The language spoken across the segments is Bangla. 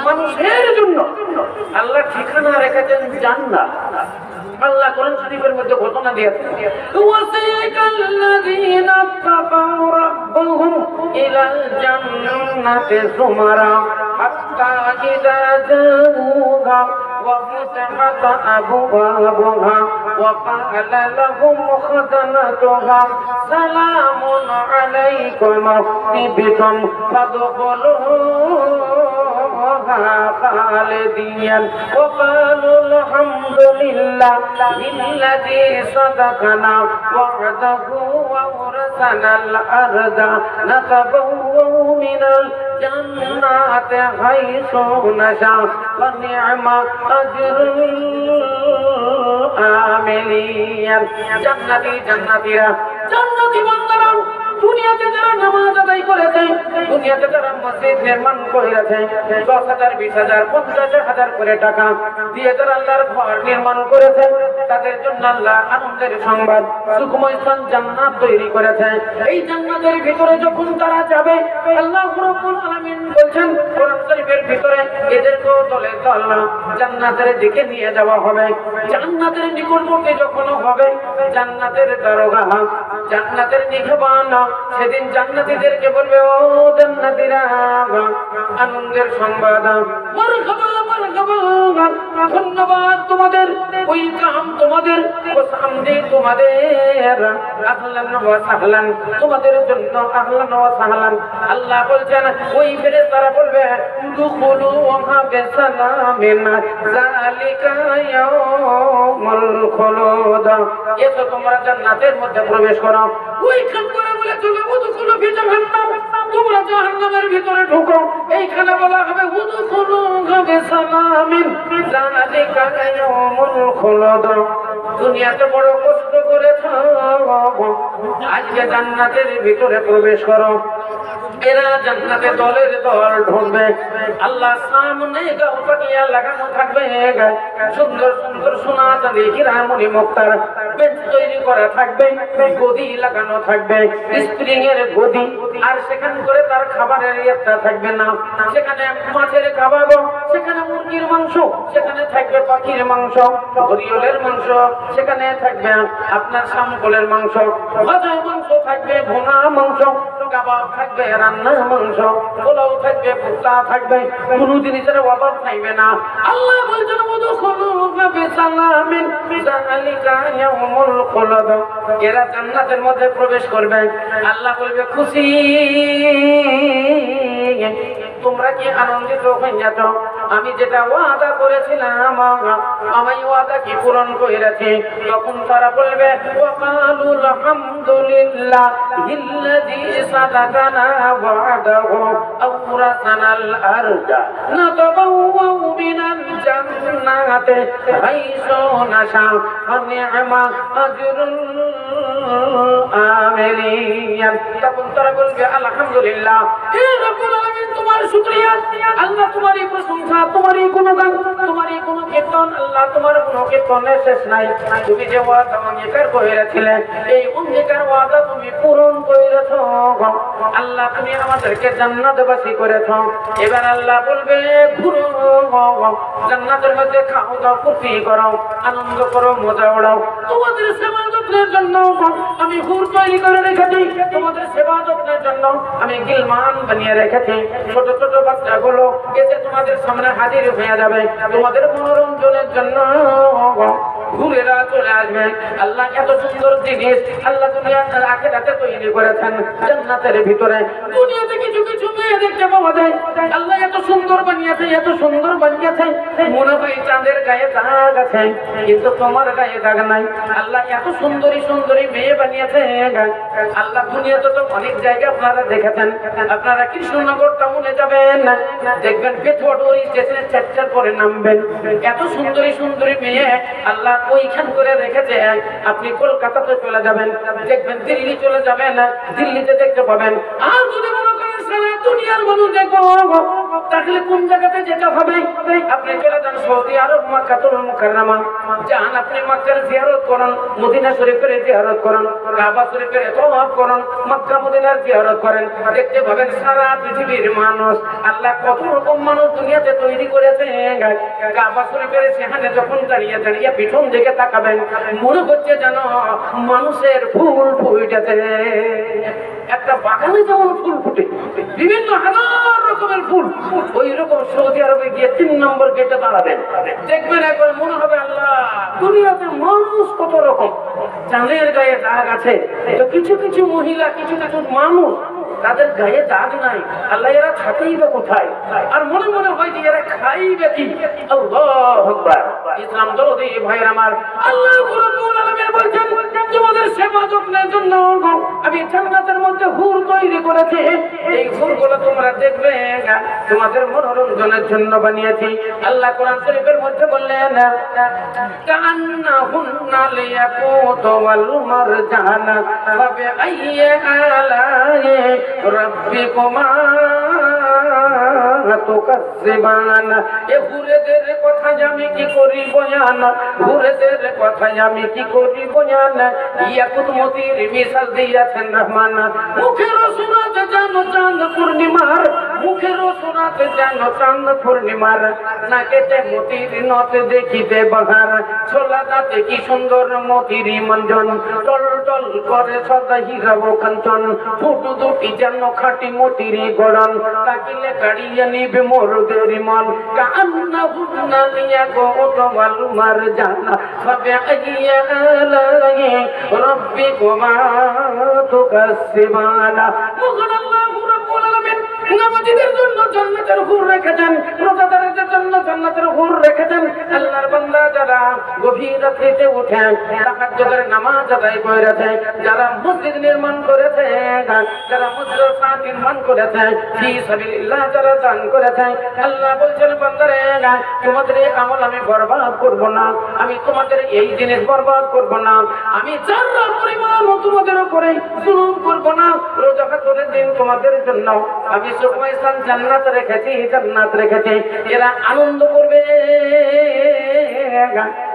মানুষের জন্য আল্লাহ ঠিকানা রেখেছেন জান্নাত। আল্লাহ কোরআন শরীফের মধ্যে ঘোষণা দিয়েছেন, ওয়াসাইকাল্লাযীনা তাকাউ রাব্বুহুম ইলাল জান্নাতি যুমারা হাত্তা ইযা জাউহা ওয়া ফুতিহাত আবওয়াবুহা ওয়া ক্বালা লাহুম খাযানাতুহা সালামুন আলাইকুম তিবতুম ফাদখুলুহা খালিদিয়ান ওয়া ক্বালু আলহামদুলিল্লাহ الذي صدقنا وعده وأورثنا الأرض نتبوأ من الجنات حيث نشاء ونعم أجر العاملين জান্নাতি জান্নাতীরা জান্নাতি বান্দারা দুনিয়াতে যারা নামাজ আদায় করেছে, দুনিয়াতে যারা মসজিদ নির্মাণ করেছে, 10,000 20,000 50,000 করে টাকা দিয়ে যারা আল্লাহর ঘর নির্মাণ করেছে, তাদের জন্য আল্লাহ আনন্দের সংবাদ সুখময় জান্নাত তৈরি করেছে। এই জান্নাতের ভিতরে যখন তারা যাবে, আল্লাহ রাব্বুল আলামিন বলছেন কোরআন শরীফের ভিতরে, এদেরকেও দলে দল জান্নাতের দিকে নিয়ে যাওয়া হবে। জান্নাতের নিকটবর্তী যখন হবে, জান্নাতের দরগা, জান্নাতের নিখবান, সেদিন জান্নাতীদেরকে বলবে, ও জান্নাতীরা, আনন্দের সংবাদ, মারহাবা মারহাবা, ধন্যবাদ তোমাদের, ওয়েলকাম তোমাদের, খুশআমদী তোমাদের, আহলান ওয়া সাহলান তোমাদের জন্য, আহলান ওয়া সাহলান। আল্লাহ বলছেন ওই ফেরেশতারা বলবে, দুখুলুহা বিসালামিন যালিকা ইয়াউমুল খুলুদ, এসো তোমরা জান্নাতের মধ্যে প্রবেশ করো। ওইখান করে বলে চলে উদখুলু ফি জাহান্নাম, তোমরা জাহান্নামের ভিতরে ঢোকো। এইখানে বলা হবে উদখুলুহা বিসালামিন যালিকা ইয়াউমুল খুলুদ। দুনিয়াতে বড় কষ্ট করেছো, আজকে জান্নাতের ভিতরে প্রবেশ করো। এরা জান্নাতে দলের দল ঢুকবে। আল্লাহ সামনে গাউপাটিয়া লাগানো থাকবে, সুন্দর সুন্দর সোনা চাঁদি হীরা মণি মুক্তার বেঞ্চ তৈরি করা থাকবে, গদি লাগানো থাকবে, স্প্রিং এর গদি। আর সেখান করে তার খাবারের ইয়েটা থাকবে না, সেখানে মাছের খাবার, সেখানে মুরগির মাংস, সেখানে থাকবে পাখির মাংস, ঘরিয়ালের মাংস, সেখানে থাকবে আপনার শামকলের মাংস, ভাজা মাংস থাকবে, ভুনা মাংস, কাবাব থাকবে, রান্না মাংস, পোলাও থাকবে, ভুট্টা থাকবে, কোনো জিনিসের অভাব থাকবে না। আল্লাহ বলছেন উদখুলুহা বিসালামিন যালিকা ইয়াউমুল খুলুদ, এরা জান্নাতের মধ্যে প্রবেশ করবে। আল্লাহ বলবে, খুশি তোমরা কি আনন্দিত হইয়াছ? আমি যেটা ওয়াদা করেছিলাম, আমি ওয়াদা কি পূরণ করেছি? তখন তারা বলবে, ওয়াকালু আলহামদুলিল্লাহ ইল্লাযী সাদাকানা ওয়াদাহু আওরাসানাল আরদা নাতাবাওয়া মিনাল জান্নাতি হাইসু নাশা ওয়া নি'মা আজরুল আমিলিন। তখন তারা বলবে, আলহামদুলিল্লাহ, হে রব্বুল আলামিন, তোমার শুকরিয়া। আল্লাহ তোমারই প্রশংসা, তোমারই গুণগান, তোমারই গুণকীর্তন। আল্লাহ তোমার গুণকীর্তনের শেষ নাই। তুমি যে ওয়াদা অঙ্গীকার করেছিলে, এই অঙ্গীকার ওয়াদা তুমি পূরণ করেছো। আল্লাহ তুমি আমাদেরকে জান্নাতবাসী করেছো। এবার আল্লাহ বলবে, ঘুরো জান্নাতের মধ্যে, খাও দাও, ফুর্তি করো, আনন্দ করো, মজা ওড়াও। তোমাদের সেবা যত্নের জন্য আমি হুর তৈরি করে রেখেছি, তোমাদের সেবা যত্নের জন্য আমি গিলমান বানিয়ে রেখেছি। ছোট ছোট বাচ্চাগুলো এসে তোমাদের সামনে হাজির হয়ে যাবে, তোমাদের মনোরঞ্জনের জন্য ঘুরেরা চলে আসবে। আল্লাহ এত সুন্দর জিনিস আল্লাহ দুনিয়ার আখিরাতে তৈরি করেছেন জান্নাতের ভিতরে। দুনিয়াতে কিছু কিছু মেয়ে দেখতে পাওয়া যায়, আল্লাহ এত সুন্দর বানিয়েছে, এত সুন্দর বানিয়েছে, মনে হয় চাঁদের গায়ে দাগ আছে, কিন্তু তোমার গায়ে দাগ নাই। আল্লাহ এত সুন্দরী সুন্দরী মেয়ে বানিয়েছে। আল্লাহ দুনিয়াতে তো অনেক জায়গা আপনারা দেখেছেন, আপনারা কৃষ্ণনগর টাউনে যাবেন, দেখবেন পেটুয়াটুরি স্টেশনে চারটার পরে নামবেন, এত সুন্দরী সুন্দরী মেয়ে আল্লাহ ওইখান করে রেখেছে। আপনি কলকাতাতে চলে যাবেন, দেখবেন দিল্লি চলে যাবেন, দিল্লিতে দেখতে পাবেন। আর যদি মনে করেন সারা দুনিয়ার মানুষ দেখবো, তাহলে কোন জায়গাতে যেতে হবে? আপনি চলে যান সৌদি আরব, মক্কাতুল মুকাররমা যান, আপনি মক্কার জিয়ারত করুন, মদিনা শরীফের জিয়ারত করুন, কাবা শরীফের তওয়াফ করুন, মক্কা মদিনার জিয়ারত করেন, দেখতে পাবেন সারা পৃথিবীর মানুষ, আল্লাহ কত রকম মানুষ দুনিয়াতে তৈরি করেছে। কাবা শরীফের সেখানে যখন দাঁড়িয়ে দাঁড়িয়ে পিছন দিকে তাকাবেন, মনে হচ্ছে যেন মানুষের ফুল ফুটেছে। একটা বাগানে যেমন ফুল ফুটে, বিভিন্ন হাজার রকমের ফুল, ওই রকম সৌদি আরবে গিয়ে 3 নম্বর গেটে দাঁড়াবেন, দেখবেন একবার মনে হবে আল্লাহ দুনিয়াতে মানুষ কত রকম। চাঁদের গায়ে দাগ আছে, তো কিছু কিছু মহিলা, কিছু কিছু মানুষ তাদের গায়ে দাগ নাই, আল্লাহ এরা থাকেই বা কোথায়? আর মনে মনে হয় যে এরা খাইবে কি? আল্লাহু আকবার। ইসলাম দরদি ভাইয়ের আমার, আল্লাহ রাব্বুল আলামিন বলেন তোমাদের সেবা যত্নের জন্য আমি জান্নাতের মধ্যে হুর তৈরি করেছি, এই হুরগুলো তোমরা দেখবে, তোমাদের মনোরঞ্জনের জন্য বানিয়েছি। আল্লাহ কোরআন শরীফের মধ্যে বললেন কান্নাহুন্না লিয়াকুতু ওয়াল মারজানা ফাবিআইয়ি আলাইহি রাব্বিকুমা তুকাজ্জিবান। এ হুরেদের কথা আমি কি করি বয়ান, হুরেদের কথা আমি কি করি বয়ান, ইয়াকুত মতির মিসাল দিয়েছেন রহমান। মুখের সুরাত জানো চাঁদ পূর্ণিমার, মুখের সুরাত জানো চাঁদ পূর্ণিমার, নাকেতে মতির নথ দেখিতে বাহার, ছোলা দাঁতে কি সুন্দর মতির মঞ্জন, টল টল করে সদা হীরা ও কাঞ্চন, ফুটু দুটি যেন খাঁটি মতির গড়ন, তাকিলে গাড়িয়ে নিবে মোরদের মন। কান্নাহুন্না লিয়াকুতু ওয়াল মারজানা ফাবিআইয়ি আলাইহি রাব্বিকুমা তুকাজ্জিবান। আল্লাহু রাব্বুল আলামিন নামাজীদের জন্য জান্নাতের হুর রেখেছেন, রোজাদারদের জন্য জান্নাতের হুর রেখেছেন। আল্লাহর বান্দা যারা গভীর রাত্রিতে উঠে তাহাজ্জুদের নামাজ আদায় করেছে, যারা মসজিদ নির্মাণ করেছে, যারা মাদ্রাসা নির্মাণ করেছে, ফি সাবিলিল্লাহ যারা দান করেছে, আল্লাহ বলছেন বান্দারে তোমাদের এই আমল আমি বরবাদ করব না, আমি তোমাদের এই জিনিস বরবাদ করব না, আমি যারা পরিমাণ তোমাদের উপরে জুলুম করব না। রোজা হাজরের দিন তোমাদের জন্য আমি সুকমাইসান জান্নাত রেখেছি, জান্নাত রেখেছি, এরা আনন্দ করবে,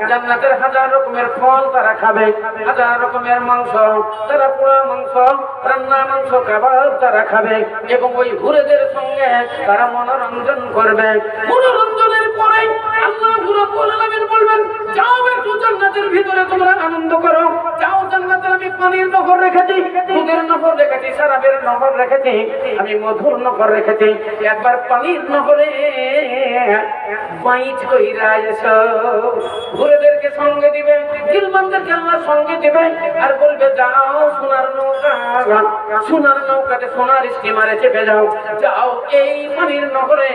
জান্নাতের হাজার রকমের ফল তারা খাবে, হাজার রকমের মাংস, তারা পোড়া মাংস, রান্না মাংস, কাবাব তারা খাবে, এবং ওই হুরেদের সঙ্গে তারা মনোরঞ্জন করবে। মনোরঞ্জনের পরে আল্লাহ রাব্বুল আলামিন বলবেন যাও একটু জান্নাতের ভিতরে তোমরা আনন্দ করো, যাও জান্নাতের আমি পানির নহর রেখেছি, দুধের নহর রেখেছি, শরাবের নহর রেখেছি, আমি মধুর নহর রেখেছি, একবার পানির নহরে বাইচ কইরা এসো। ঘুরেদেরকে সঙ্গে দিবে, গিলমানদেরকে আল্লাহ সঙ্গে দিবে, আর বলবে যাও সোনার নৌকা, সোনার নৌকাতে সোনার স্টিমারে চেপে যাও, যাও এই পানির নহরে,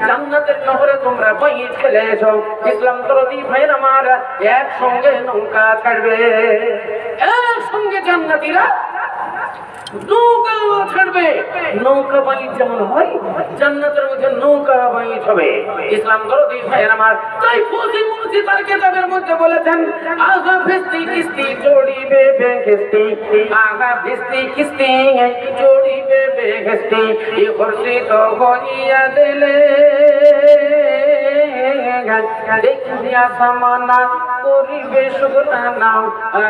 জান্নাতের নহরে তোমরা বাইচ খেলে এসো। ইসলাম দরদি ভাইয়ের আমার, একসঙ্গে নৌকা ছাড়বে, একসঙ্গে জান্নাতীরা নৌকা ছাড়বে। নৌকা বাইচ যেমন হয়, জান্নাতের মধ্যে নৌকা বাইচ হবে। ইসলাম দরদি ভাইয়ের আমার, তাই ফজি মুর্শি তার কিতাবের মধ্যে বলেছেন আগা ভিস্তি কিস্তি জড়িবে বেহেস্তি, আগা ভিস্তি কিস্তি জড়িবে বেহেস্তি, এই খুরশিদ হইয়া দিলে দেখিয়া সামানা করিবে শুকরানা,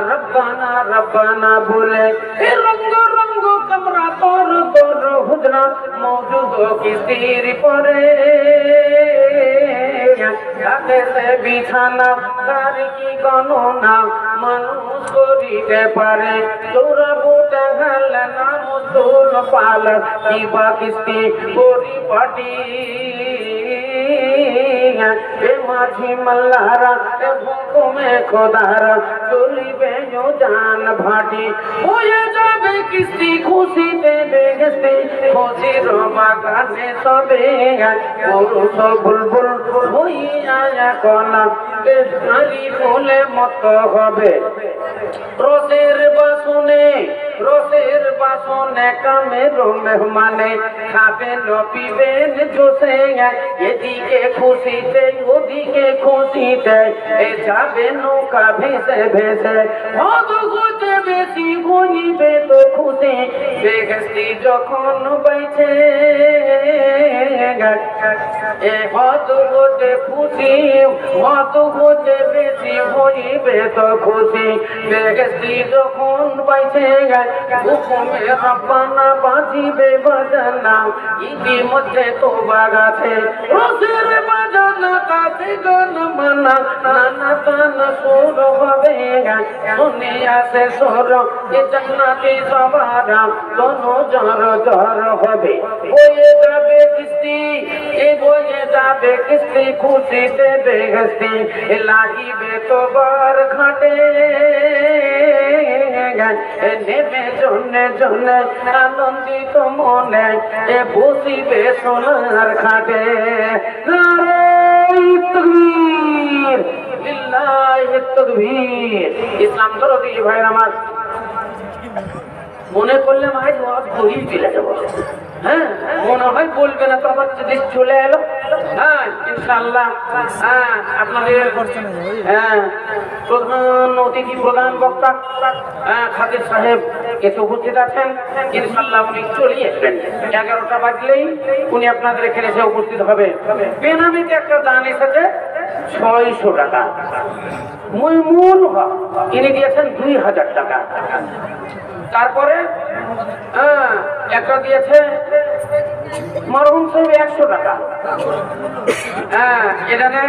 রব্বানা রব্বানা বলে রঙ্গ রঙ্গ কমরা তোর তোর হুজরা মৌজুদ কিস্তির পরে, বিছানা তার কি গণনা মানুষ করিতে পারে, তোরা বুটা গেল না মুসুল পাল কিবা কিস্তি পরিপাটি, মাঝি মাল্লারা হুকুমে খোদারা চলিবে জান ভাটি, হয়ে যাবে কিস্তি খুশিতে বেহেস্তি, খুশির বাগানে সবে পুরুষ বুলবুল হইয়া কলা, বেশারি ফুলে মত হবে রসের বাসনে রসের বাসনে কামের মেহমানে খাবেন পিবেন জোসে এদিকে খুশিতে ওদিকে খুশিতে এ যাবে নৌকা ভেসে ভেসে হতে বেশি হইবে তো খুশি বেগস্তি যখন বাইছে এ হতে খুশি হতে বেশি হইবে তো খুশি বেগস্তি যখন বাইছে হুকুমে রব্বানা বাজিবে বাজানা ইতিমধ্যে তো বাগাছে রসের বাজানা কাছে গান মানা নানা তান সুর হবে শুনে আসে সুর এ জান্নাতি সবারা দোনো জর জর হবে বয়ে যাবে কিস্তি এ বয়ে যাবে কিস্তি খুশিতে বেগস্তি এ লাগিবে তো বার ঘাটে নেবে জনে জনে আনন্দিত মনে এ বসিবে সোনার খাটে তাকবীর লিল্লাহি তাকবীর ইসলাম দরদি ভাইরা আমার মনে করলে মাই ওয়াজ করি চলে যাব হ্যাঁ মনে হয় বলবে না তো আবার যদি চলে এলো হ্যাঁ ইনশাআল্লাহ হ্যাঁ আপনাদের হ্যাঁ প্রধান অতিথি প্রধান বক্তা খাদির সাহেব এসে উপস্থিত আছেন ইনশাআল্লাহ উনি চলে আসবেন 11টা বাজলেই উনি আপনাদের এখানে এসে উপস্থিত হবে বেনামিতে একটা দান এসেছে 600 টাকা মইমুন ইনি দিয়েছেন 2000 টাকা তারপরে একটা দিয়েছে মরহুম সাহেব 100 টাকা এখানে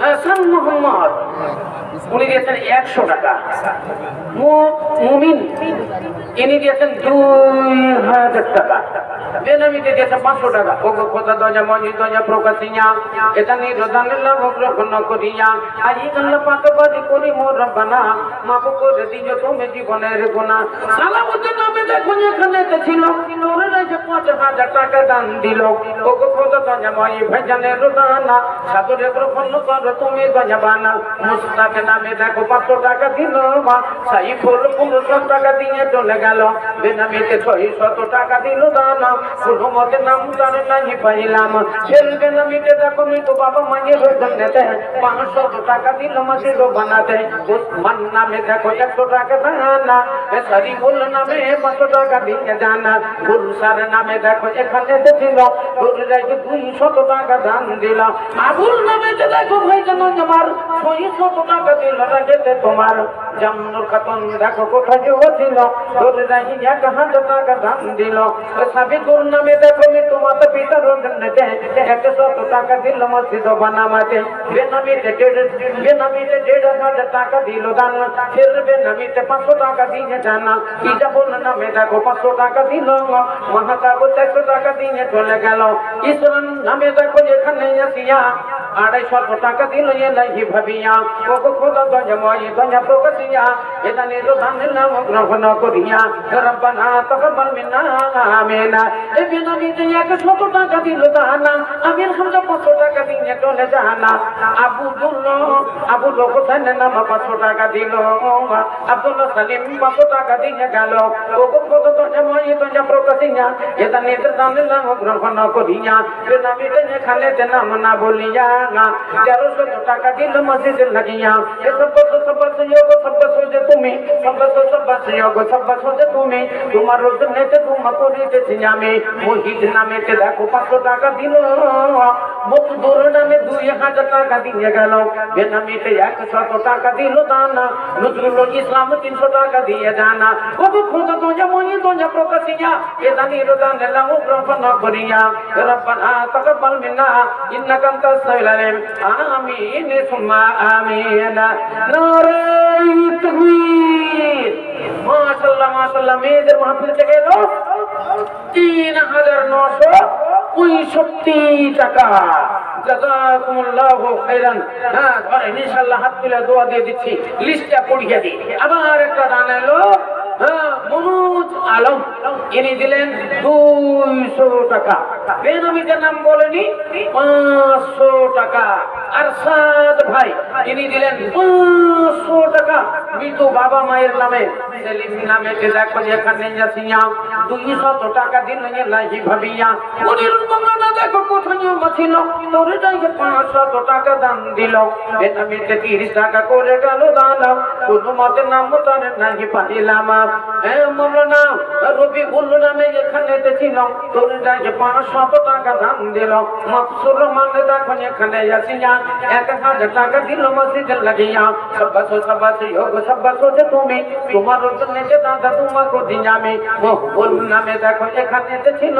হাসান মোহাম্মদ উনি দিয়েছেন 100 টাকা মুমিন ইনি দিয়েছেন 2000 টাকা বেনামিতে দিয়েছে 500 টাকা ওগো খোদা দজা মজি দজা প্রকাশিয়া এটা নিরদানিল্লাহ গ্রহণ করিয়া আই আল্লাহ পাক বাদি করি মোর রব্বানা মাফ করে দিও তুমি জীবনের গুনাহ সালামতের নামে দেখো এখানে ছিল ওরে রেখে 5000 টাকা দান দিল ওগো খোদা দজা মজি ভাইজানের রোদানা সাদরে গ্রহণ করো তুমি দজাবানা মুস্তাকের নামে দেখো 500 টাকা দিল সাইফুল 1500 টাকা দিয়ে চলে গেল বেনামিতে 600 টাকা দিল দানা কোনো মতে নাম তার নাই পাইলাম ছেলে বেনামিতে দেখো মৃত বাবা মায়ের জন্যতে 500 টাকা দিল মসজিদ বানাতে উসমান নামে দেখো 100 টাকা দানা শরীফুল নামে 500 টাকা দিয়ে জানা গুলসার নামে দেখো এখানে ছিল গুরুরাইকে 200 টাকা দান দিল আবুল নামে দেখো ভাই জানো আমার 600 টাকা দিল রাখতে তোমার জামনুর খাতুন দেখো কোথায় ছিল গুরুরাই 1000 টাকা দান দিল সাবিকুর নামে দেখো মৃত্যু মাতা পিতার জন্যতে 100 টাকা দিল মসজিদ বানামাতে বেনামিতে 1,500 টাকা দিল দান ফির বেনামিতে 500 টাকা দিয়ে জানা ইজাবুল নামে দেখো 500 টাকা দিল মহাতাব 400 টাকা দিয়ে চলে গেল ইসলাম নামে দেখো এখানে আসিয়া 250 টাকা দিল এলাহি ভাবিয়া ওগো খোদা দজময় দজা প্রকাশিয়া এটা নিরদানের নাম গ্রহণ করিয়া রব্বানা তাকাব্বাল মিন্না আমিন এ বেনামিতে 100 টাকা দিল দানা আমির হামজা 500 টাকা দিয়ে চলে জানা আবুল হোসেনের নাম 500 টাকা দিল আব্দুল্লাহ সালিম 500 টাকা দিয়ে গেল ওগো খোদা দজময় দজা প্রকাশিয়া এটা নিরদানের নাম গ্রহণ করিয়া বেনামিতে এখানে নাম না বলিয়া 1300 টাকা দিল মসজিদ লাগিয়া এ সব সহযোগ সব সোজে তুমি সব সোজে তুমি তোমার রোজনেতে তোমা করিতেছি আমি মুহিদ নামেতে দেখো 500 টাকা দিল মকদুর নামে 2000 টাকা দিয়ে গেল বেনামিতে 100 টাকা দিল দানা নজরুল ইসলাম 300 টাকা দিয়ে জানা ওগো খোদা দোজা মনি দোজা প্রকাশিয়া এ দানির দান লাউ গ্রহণ করিয়া রব্বানা তাকাব্বাল মিন্না ইন্নাকা আনতাস সামিউল আলিম আমিন সুম্মা আমিন নারে তাকবীর মাশাআল্লাহ মাশাআল্লাহ মেয়েদের মাহফিল থেকে এলো 3965 টাকা জাযাকুমুল্লাহু খাইরান ধরেন ইনশাআল্লাহ হাত তুলে দোয়া দিয়ে দিচ্ছি লিস্টটা পড়িয়ে দিই আবার একটা দান এলো হ্যাঁ মনোজ আলম ইনি দিলেন 200 টাকা। বেনামিদের নাম বলেনি 500 টাকা। আরশাদ ভাই ইনি দিলেন 500 টাকা। মৃত বাবা মায়ের নামে সেলিম নামে দেখো এখানে যাচ্ছিয়া 200 টাকা দিলেন লাহি ভাবিয়া। মনিরুল মামলা দেখো কোথায় ছিল তোর যাইয়ে 500 টাকা দান দিল। বেনামিতে 30 টাকা করে গেল দান, কোনো মতে নাম তার নাহি পাইলাম। মৌলানা রবিউল নামে এখানে ছিল তোর যাইয়ে 500 টাকা দান দিল। মকসুর রহমান দেখো এখানে যাচ্ছিয়া 1000 টাকা দিল মসজিদে লাগিয়া। সব্বাসো যোগ সব্বাসো যে তুমি তোমার জন্য যে দাদা তোমাকে দিই আমি। মহবুল নামে দেখো এখানে ছিল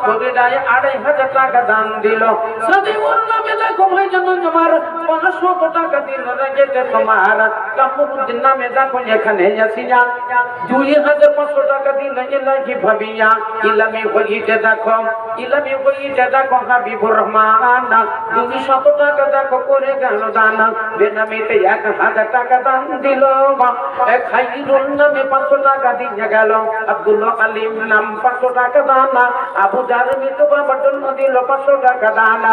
তোর যাইয়ে 2500 টাকা দান দিল। সদিউর নামে দেখো ভাই জন্য তোমার 500 টাকা দিল রেখেছে তোমার। কামরুদ্দিন নামে দেখো এখানে যাচ্ছিয়া 2500 টাকা দিল এলাহি ভাবিয়া। ইলামি হইতে দেখো হাবিবুর রহমান 200 টাকা দেখো করে গেল দান। বেনামিতে 1000 টাকা দান দিল। খাইরুল নামে 500 টাকা দিয়ে গেল। আব্দুল আলিম নাম 500 টাকা দান। আবু জার মৃত বাবার জন্য দিল 500 টাকা দান।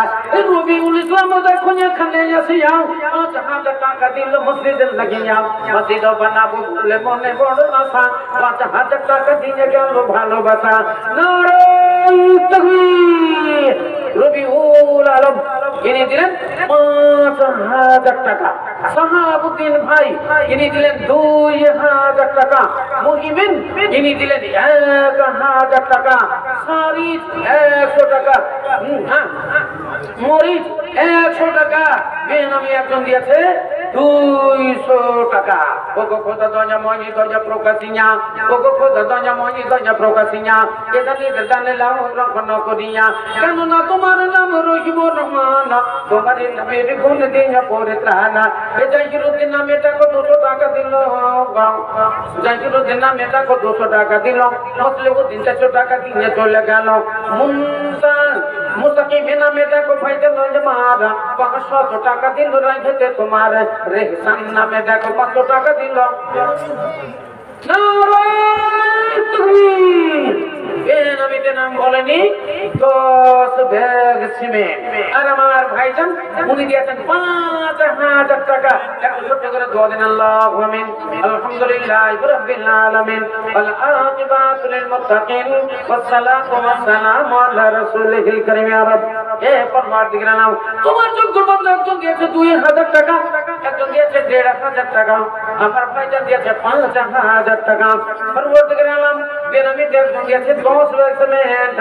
রবিউল ইসলাম দেখো এখানে আসিয়া 5000 টাকা দিল মসজিদে লাগিয়া। মসজিদ বানাবো বলে মনে বড় আশা, 5000 টাকা দিয়ে গেল ভালোবাসা। নারায়ে তাকবীর। রবিউল আলম ইনি দিলেন 5000 টাকা। সাহাবুদ্দিন ভাই ইনি দিলেন 2000 টাকা। মুহিমিন ইনি দিলেন 1000 টাকা। সারিদ 100 টাকা। মরিদ 100 টাকা। বেনামি একজন দিয়েছে 200 টাকা। ওগো খোদা দয়া মনি দয়া প্রকাশিয়া, ওগো খোদা দয়া মনি দয়া প্রকাশিয়া। এটা দিয়ে জানে লাও রক্ষণ করিয়া, কেন না তোমার নাম রহিমুর রহমান, তোমার নামের গুণ দিয়া পরে ত্রানা। এ জাহিরুদ্দিন নামে দেখো 200 টাকা দিল। জাহিরুদ্দিন নামে দেখো 200 টাকা দিল। মুসলিমউদ্দিন 400 টাকা দিয়ে চলে গেল। মুস্তাকিম নামে দেখো ভাইজান জমার 500 টাকা দিল রেখেছে তোমার। রেহসান নামে দেখো 500 টাকা দিল। নারায়ে তাকবীর। বেনামিতে নাম বলেনি 10 ব্যাগ সিমেন্ট। আর আমার ভাইজান উনি দিয়েছেন 5000 টাকা। একটু ছোট করে দোয়া দিন, আল্লাহু আমিন। আলহামদুলিল্লাহি রাব্বিল আলামিন ওয়াল আকিবাতু লিল মুত্তাকিন ওয়াস সালাতু ওয়াস সালামু আলা রাসূলিল কারীম। ইয়া রব, হে পরওয়ারদিগার আলম, তোমার যোগ্য বান্দা একজন দিয়েছে 2000 টাকা, একজন দিয়েছে 1500 টাকা, আমার ভাইজান দিয়েছে 5000 টাকা। পরওয়ারদিগার আলম বেনামিতে একজন দিয়েছে 10 ব্যাগ সিমেন্ট।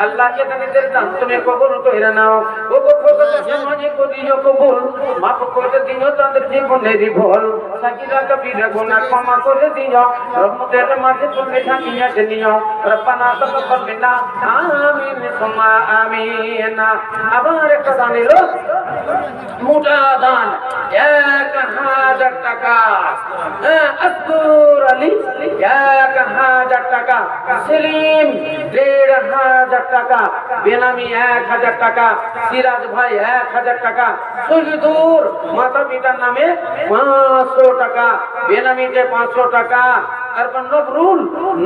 আল্লাহ কে তাদের দান তুমি কবুল কইরা নাও। ও খোদা সমাজে করিও কবুল, মাফ করে দিও তাদের জীবনের ভুল। সাকিরা কবিরা গুনাহ ক্ষমা করে দিও, রহমতের মাঝে তুমি ঢাকিয়া দিও। রব্বানা তাকাব্বাল মিন্না, আমিন সুম্মা আমিন। আবার একটা দান এলো, মোটা দান 1000 টাকা। আকবর আলী 1000 টাকা। সেলিম 1500 টাকা। বেনামি 1000 টাকা। সিরাজ ভাই 1000 টাকা। শহীদুর মাতা পিতার নামে 500 টাকা। বেনামিতে 500 টাকা। তারপর নবরুল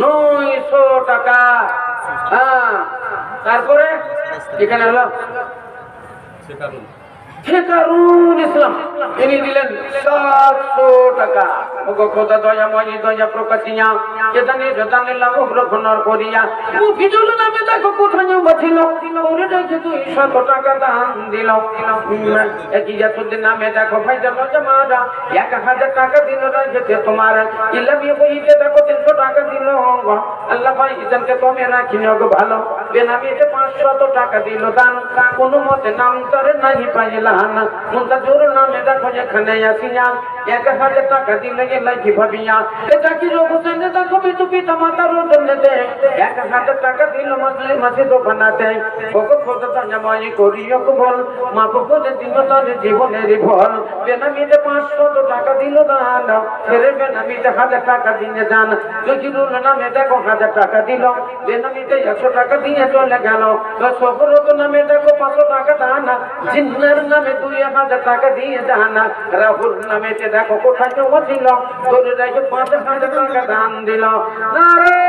900 টাকা। তারপরে এখানে হলো ফেকারুল ইসলাম, তিনি দিলেন 700 টাকা। ওগো খোদা দয়া মনি দয়া প্রকাশিয়া, কেদানি জদানি লাভ গ্রহণ করিয়া। মুফিদুল নামে দেখো কোথায় ছিল ওরে দেখে 200 টাকা দান দিল। একিয়াতুদ্দিন নামে দেখো ভাইজান জমারা 1000 টাকা দিল রেখেছে তোমার। ইলামি বইতে দেখো 300 টাকা দিল। আল্লাহ ভাই ইজানকে তুমি রাখিও গো ভালো। বেনামিতে 500 টাকা দিল দান, কোনো মতে নাম তারে নাই পাইলা। মুন্তাজুর নামে দেখো এখানে আসিয়া 1000 টাকা দিলে লাইকি ভাবিয়া। এ জাকির হোসেন দেখো পিতু পিতা মাতার জন্য 1000 টাকা দিল মসজিদ বানাতে। ওগো খোদা দয়া মনি করিও কবুল, মাফ করে দিও তাদের জীবনের ভুল। বেনামিতে 500 টাকা দিল দান, ছেড়ে বেনামিতে 1000 টাকা দিয়ে দান। জকিরুল নামে দেখো 1000 টাকা দিল। বেনামিতে 100 টাকা দিয়ে চলে গেল। সফরত নামে দেখো 500 টাকা দান, জিন্নার নামে 2000 টাকা দিয়ে জানা রাহুল নামে দেখো কোথায় জমা ছিল তোর রেখে 5000 টাকা দান দিল নারে